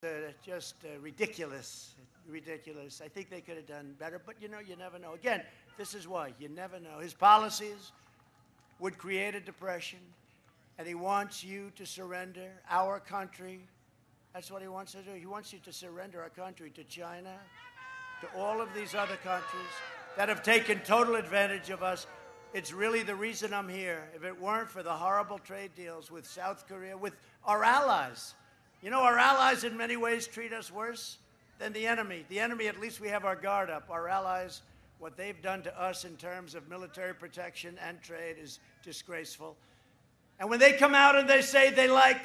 Ridiculous. Ridiculous. I think they could have done better, but you never know. Again, this is why. You never know. His policies would create a depression, and he wants you to surrender our country. That's what he wants to do. He wants you to surrender our country to China, to all of these other countries that have taken total advantage of us. It's really the reason I'm here. If it weren't for the horrible trade deals with South Korea, with our allies. Our allies in many ways treat us worse than the enemy. The enemy, at least we have our guard up. Our allies, what they've done to us in terms of military protection and trade is disgraceful. And when they come out and they say they like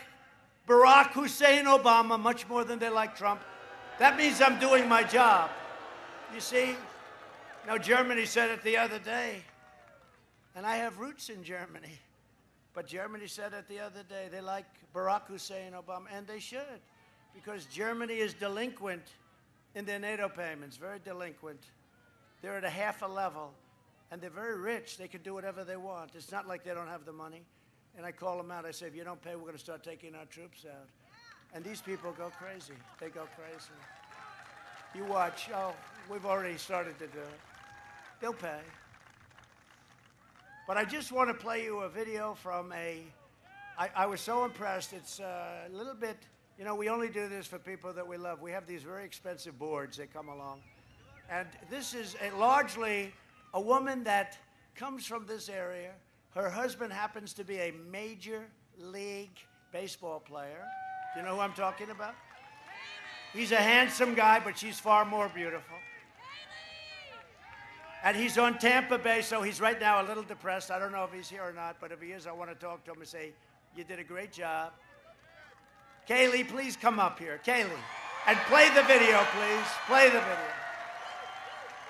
Barack Hussein Obama much more than they like Trump, that means I'm doing my job. You see? Now, Germany said it the other day, and I have roots in Germany. But Germany said it the other day. They like Barack Hussein Obama, and they should, because Germany is delinquent in their NATO payments, very delinquent. They're at a half a level, and they're very rich. They can do whatever they want. It's not like they don't have the money. And I call them out. I say, if you don't pay, we're going to start taking our troops out. And these people go crazy. They go crazy. You watch. Oh, we've already started to do it. They'll pay. But I just want to play you a video from I was so impressed. It's a little bit, we only do this for people that we love. We have these very expensive boards that come along. And this is largely a woman that comes from this area. Her husband happens to be a major league baseball player. Do you know who I'm talking about? He's a handsome guy, but she's far more beautiful. And he's on Tampa Bay, so he's right now a little depressed. I don't know if he's here or not, but if he is, I want to talk to him and say, you did a great job. Kayleigh, please come up here. Kayleigh. And play the video, please. Play the video.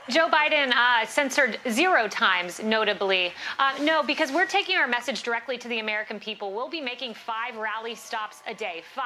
Joe Biden censored 0 times, notably. No, because we're taking our message directly to the American people. We'll be making 5 rally stops a day. 5.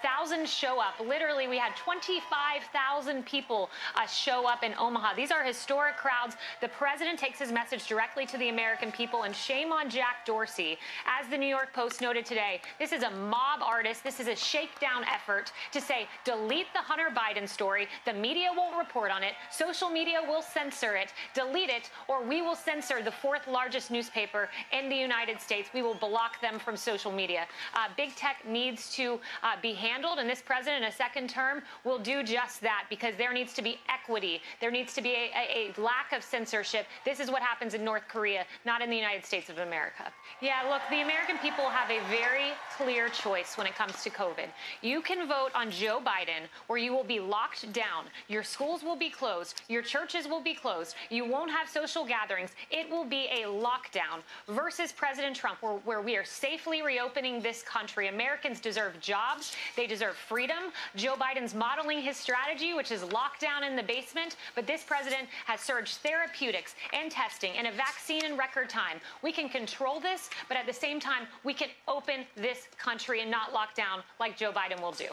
1,000 show up. Literally, we had 25,000 people show up in Omaha. These are historic crowds. The president takes his message directly to the American people, and shame on Jack Dorsey. As the New York Post noted today, this is a mob artist. This is a shakedown effort to say, delete the Hunter Biden story. The media won't report on it. Social media will censor it, delete it, or we will censor the 4th largest newspaper in the United States. We will block them from social media. Big tech needs to be handled, and this president in a second term will do just that, because there needs to be equity. There needs to be a lack of censorship. This is what happens in North Korea, not in the United States of America. Yeah, look, the American people have a very clear choice when it comes to COVID. You can vote on Joe Biden, or you will be locked down. Your schools will be closed. Your churches will be closed. You won't have social gatherings. It will be a lockdown versus President Trump, where we are safely reopening this country. Americans deserve jobs. They deserve freedom. Joe Biden's modeling his strategy, which is lockdown in the basement. But this president has surged therapeutics and testing and a vaccine in record time. We can control this, but at the same time, we can open this country and not lock down like Joe Biden will do.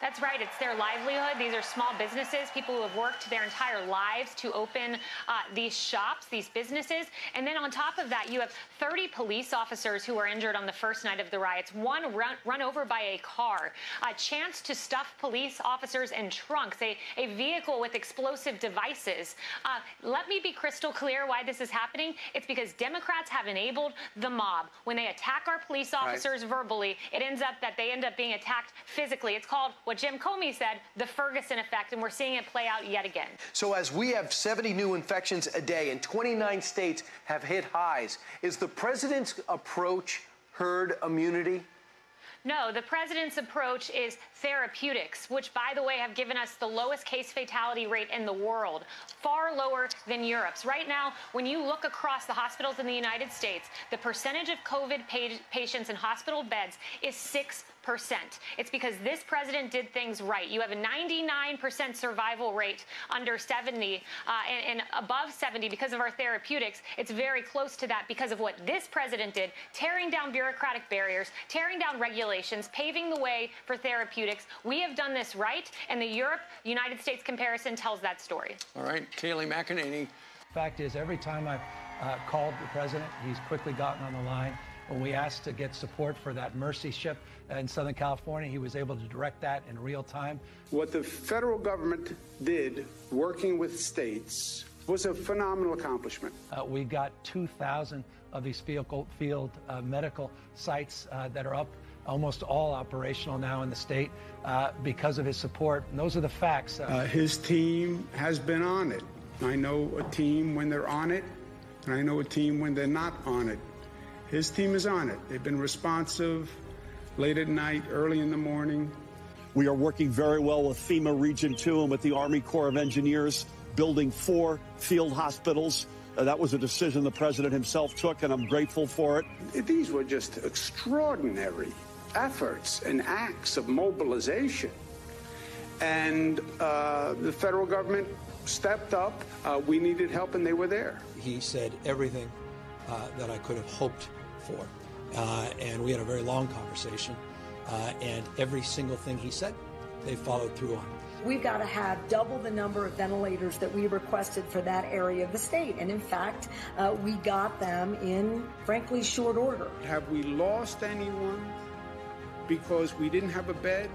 That's right. It's their livelihood. These are small businesses, people who have worked their entire lives to open these shops, these businesses. And then on top of that, you have 30 police officers who were injured on the first night of the riots, one run over by a car, a chance to stuff police officers in trunks, a vehicle with explosive devices. Let me be crystal clear why this is happening. It's because Democrats have enabled the mob. When they attack our police officers verbally, it ends up that they end up being attacked physically. It's called what Jim Comey said, the Ferguson effect, and we're seeing it play out yet again. So as we have 70 new infections a day and 29 states have hit highs, is the president's approach herd immunity? No, the president's approach is therapeutics, which, by the way, have given us the lowest case fatality rate in the world, far lower than Europe's. Right now, when you look across the hospitals in the United States, the percentage of COVID patients in hospital beds is 6%. It's because this president did things right. You have a 99% survival rate under 70 and above 70 because of our therapeutics. It's very close to that because of what this president did, tearing down bureaucratic barriers, tearing down regulations, paving the way for therapeutics. We have done this right, and the Europe-United States comparison tells that story. All right, Kayleigh McEnany. Fact is, every time I've called the president, he's quickly gotten on the line when we asked to get support for that Mercy ship in Southern California, he was able to direct that in real time. What the federal government did, working with states, was a phenomenal accomplishment. We got 2,000 of these field medical sites that are up, almost all operational now in the state because of his support. And those are the facts. His team has been on it. I know a team when they're on it, and I know a team when they're not on it. His team is on it. They've been responsive late at night, early in the morning. We are working very well with FEMA Region 2 and with the Army Corps of Engineers, building 4 field hospitals. That was a decision the president himself took, and I'm grateful for it. These were just extraordinary efforts and acts of mobilization. And the federal government stepped up. We needed help, and they were there. He said everything that I could have hoped for. And we had a very long conversation. And every single thing he said, they followed through on. We've got to have double the number of ventilators that we requested for that area of the state. And in fact, we got them in, frankly, short order. Have we lost anyone because we didn't have a bed,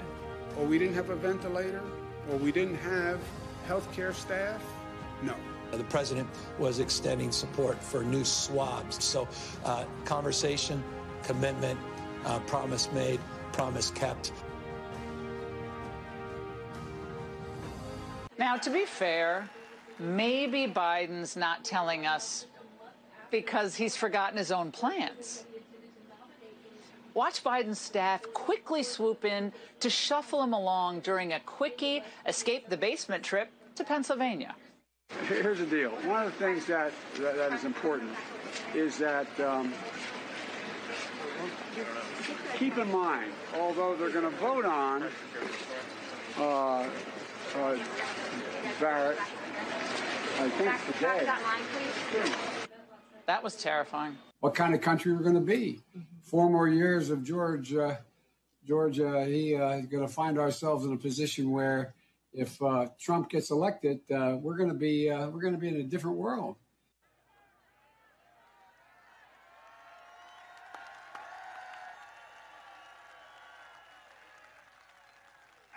or we didn't have a ventilator, or we didn't have healthcare staff? No. The president was extending support for new swabs. So conversation, commitment, promise made, promise kept. Now, to be fair, maybe Biden's not telling us because he's forgotten his own plans. Watch Biden's staff quickly swoop in to shuffle him along during a quickie escape the basement trip to Pennsylvania. Here's the deal. One of the things that is important is that keep in mind, although they're going to vote on Barrett, I think today. That was terrifying. What kind of country we're going to be? 4 more years of Georgia, is going to find ourselves in a position where, if Trump gets elected, we're going to be in a different world.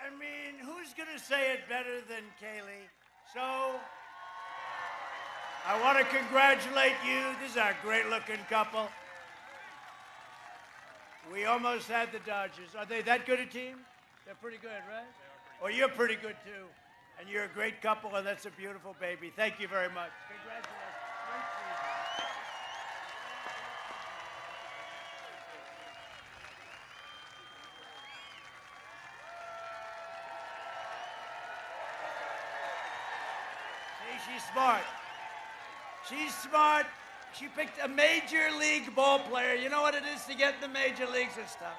I mean, who's going to say it better than Kayleigh? So, I want to congratulate you. This is a great-looking couple. We almost had the Dodgers. Are they that good a team? They're pretty good, right? Well, you're pretty good, too. And you're a great couple, and that's a beautiful baby. Thank you very much. Congratulations. Great season. See, she's smart. She's smart. She picked a major league ball player. You know what it is to get in the major leagues and stuff.